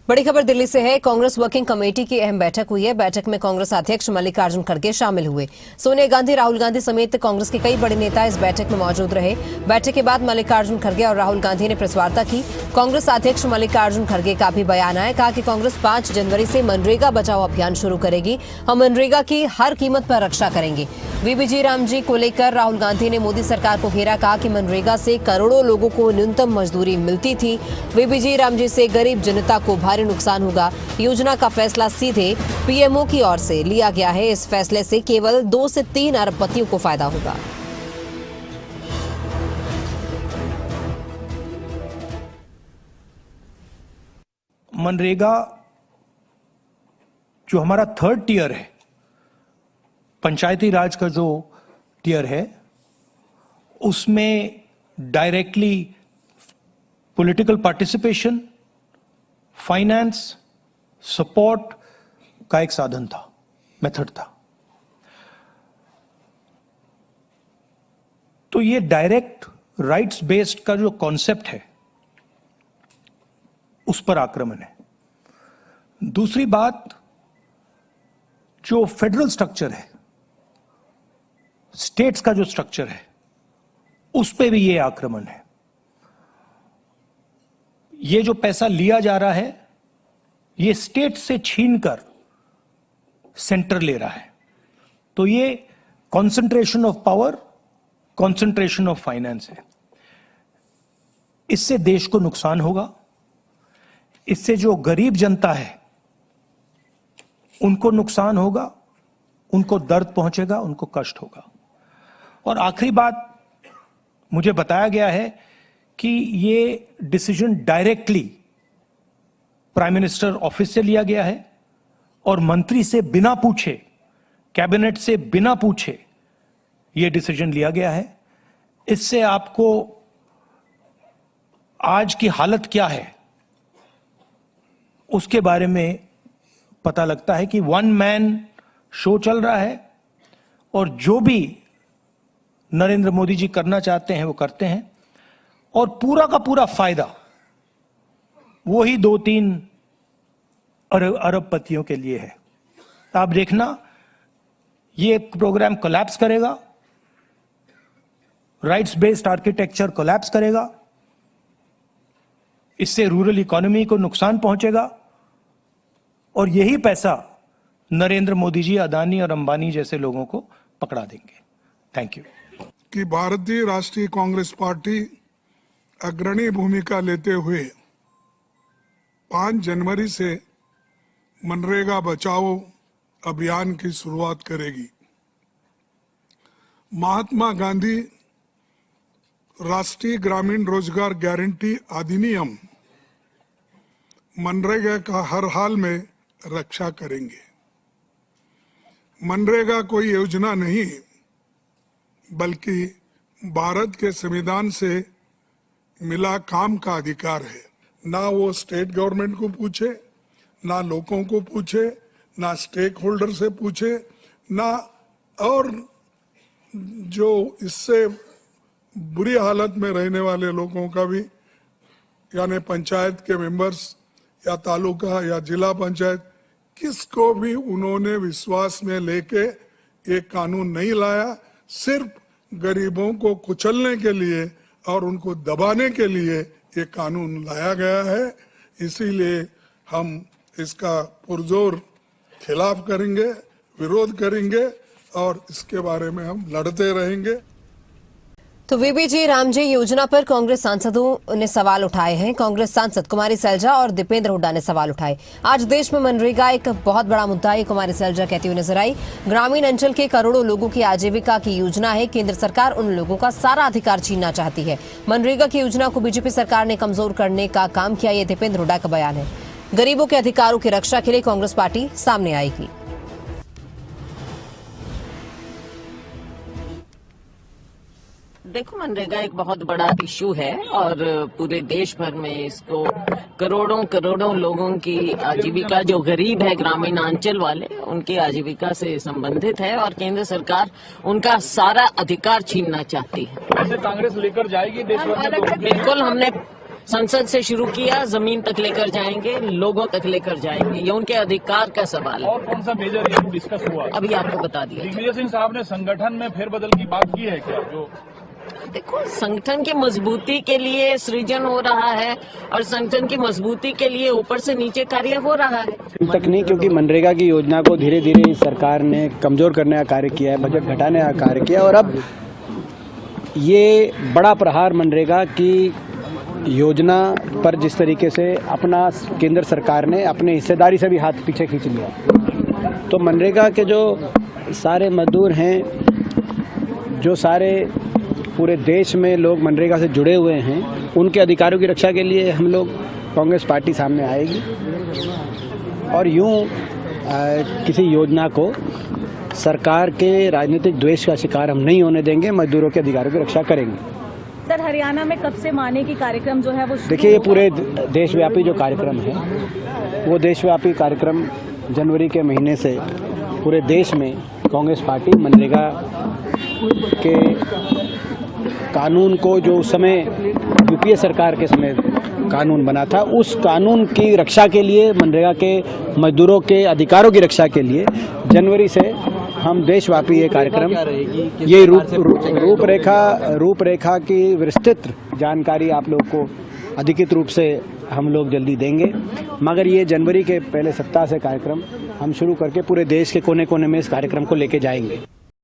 बड़ी खबर दिल्ली से है। कांग्रेस वर्किंग कमेटी की अहम बैठक हुई है। बैठक में कांग्रेस अध्यक्ष मल्लिकार्जुन खड़गे शामिल हुए। सोनिया गांधी, राहुल गांधी समेत कांग्रेस के कई बड़े नेता इस बैठक में मौजूद रहे। बैठक के बाद मल्लिकार्जुन खड़गे और राहुल गांधी ने प्रेस वार्ता की। कांग्रेस अध्यक्ष मल्लिकार्जुन खड़गे का भी बयान आया। कहा कि कांग्रेस 5 जनवरी से मनरेगा बचाओ अभियान शुरू करेगी। हम मनरेगा की हर कीमत पर रक्षा करेंगे। वीबीजी रामजी को लेकर राहुल गांधी ने मोदी सरकार को घेरा। कहा कि मनरेगा से करोड़ों लोगों को न्यूनतम मजदूरी मिलती थी। वीबीजी रामजी से गरीब जनता को भारी नुकसान होगा। योजना का फैसला सीधे पीएमओ की ओर से लिया गया है। इस फैसले से केवल 2 से 3 अरबपतियों को फायदा होगा। मनरेगा जो हमारा 3rd टियर है, पंचायती राज का जो टियर है, उसमें directly political participation, finance, support का एक साधन था, मेथड था। तो ये डायरेक्ट राइट्स बेस्ड का जो कॉन्सेप्ट है, उस पर आक्रमण है। दूसरी बात, जो फेडरल स्ट्रक्चर है, स्टेट्स का जो स्ट्रक्चर है, उस पे भी ये आक्रमण है। ये जो पैसा लिया जा रहा है, ये स्टेट से छीनकर सेंटर ले रहा है। तो ये concentration of power, concentration of finance है। इससे देश को नुकसान होगा। इससे जो गरीब जनता है, उनको नुकसान होगा, उनको दर्द पहुंचेगा, उनको कष्ट होगा। और आखिरी बात, मुझे बताया गया है कि ये decision directly prime minister office से लिया गया है और मंत्री से बिना पूछे, कैबिनेट से बिना पूछे ये डिसीजन लिया गया है। इससे आपको आज की हालत क्या है उसके बारे में पता लगता है कि 1 मैन शो चल रहा है और जो भी नरेंद्र मोदी जी करना चाहते हैं वो करते हैं और पूरा का पूरा फायदा वही 2-3 अरबपतियों के लिए है। आप देखना, ये प्रोग्राम कोलैप्स करेगा, राइट्स बेस्ड आर्किटेक्चर कोलैप्स करेगा। इससे रूरल इकोनॉमी को नुकसान पहुंचेगा और यही पैसा नरेंद्र मोदी जी, अदानी और अंबानी जैसे लोगों को पकड़ा देंगे। Thank you. कि भारतीय राष्ट्रीय कांग्रेस पार्टी अग्रणी भूमिका लेते हुए 5 जनवरी से मनरेगा बचाओ अभियान की शुरुआत करेगी। महात्मा गांधी राष्ट्रीय ग्रामीण रोजगार गारंटी अधिनियम मनरेगा का हर हाल में रक्षा करेंगे। मनरेगा कोई योजना नहीं, बल्कि भारत के संविधान से मिला काम का अधिकार है। ना वो स्टेट गवर्नमेंट को पूछे, ना लोगों को पूछे, ना स्टेक होल्डर से पूछे, ना और जो इससे बुरी हालत में रहने वाले लोगों का भी, यानी पंचायत के मेंबर्स या तालुका या जिला पंचायत, किसको भी उन्होंने विश्वास में लेके एक कानून नहीं लाया। सिर्फ गरीबों को कुचलने के लिए और उनको दबाने के लिए ये कानून लाया गया है। इसीलिए हम इसका पुरजोर खिलाफ करेंगे, विरोध करेंगे और इसके बारे में हम लड़ते रहेंगे। तो वीबीजी रामजी योजना पर कांग्रेस सांसदों ने सवाल उठाए हैं। कांग्रेस सांसद कुमारी सैलजा और दीपेंद्र हुड्डा ने सवाल उठाए। आज देश में मनरेगा एक बहुत बड़ा मुद्दा है, कुमारी सैलजा कहती हुई नजर आई। ग्रामीण अंचल के करोड़ों लोगों की आजीविका की योजना है। केंद्र सरकार उन लोगों का सारा अधिकार छीनना चाहती है। मनरेगा की योजना को बीजेपी सरकार ने कमजोर करने का काम किया, ये दीपेंद्र हुड्डा का बयान है। गरीबों के अधिकारों की रक्षा के लिए कांग्रेस पार्टी सामने आएगी। देखो, मनरेगा एक बहुत बड़ा इशू है और पूरे देश भर में इसको करोड़ों लोगों की आजीविका, जो गरीब है, ग्रामीण अंचल वाले, उनकी आजीविका से संबंधित है और केंद्र सरकार उनका सारा अधिकार छीनना चाहती है। ऐसे कांग्रेस लेकर जाएगी देश भर में? बिल्कुल, हमने संसद से शुरू किया, जमीन तक लेकर जाएंगे, लोगों तक लेकर जाएंगे। ये उनके अधिकार का सवाल है। और कौन सा मेजर इशू डिस्कस हुआ? अभी आपको बता दिया। दिग्विजय सिंह साहब ने संगठन में फेरबदल की बात की है क्या? जो देखो, संगठन की मजबूती के लिए सृजन हो रहा है और संगठन की मजबूती के लिए ऊपर से नीचे कार्य हो रहा है। तक नहीं, क्योंकि मनरेगा की योजना को धीरे धीरे इस सरकार ने कमजोर करने का कार्य किया है, बजट घटाने का कार्य किया, और अब ये बड़ा प्रहार मनरेगा की योजना पर जिस तरीके से अपना केंद्र सरकार ने अपने हिस्सेदारी से भी हाथ पीछे खींच लिया। तो मनरेगा के जो सारे मजदूर हैं, जो सारे पूरे देश में लोग मनरेगा से जुड़े हुए हैं, उनके अधिकारों की रक्षा के लिए हम लोग कांग्रेस पार्टी सामने आएगी और यूं किसी योजना को सरकार के राजनीतिक द्वेष का शिकार हम नहीं होने देंगे, मजदूरों के अधिकारों की रक्षा करेंगे। सर, हरियाणा में कब से माने की कार्यक्रम जो है वो देखिए, ये पूरे देशव्यापी जो कार्यक्रम है वो देशव्यापी कार्यक्रम जनवरी के महीने से पूरे देश में कांग्रेस पार्टी मनरेगा के कानून को, जो उस समय यूपीए सरकार के समय कानून बना था, उस कानून की रक्षा के लिए, मनरेगा के मजदूरों के अधिकारों की रक्षा के लिए जनवरी से हम देशव्यापी ये कार्यक्रम, ये रूपरेखा की विस्तृत जानकारी आप लोग को अधिकृत रूप से हम लोग जल्दी देंगे। मगर ये जनवरी के पहले सप्ताह से कार्यक्रम हम शुरू करके पूरे देश के कोने कोने में इस कार्यक्रम को लेके जाएंगे।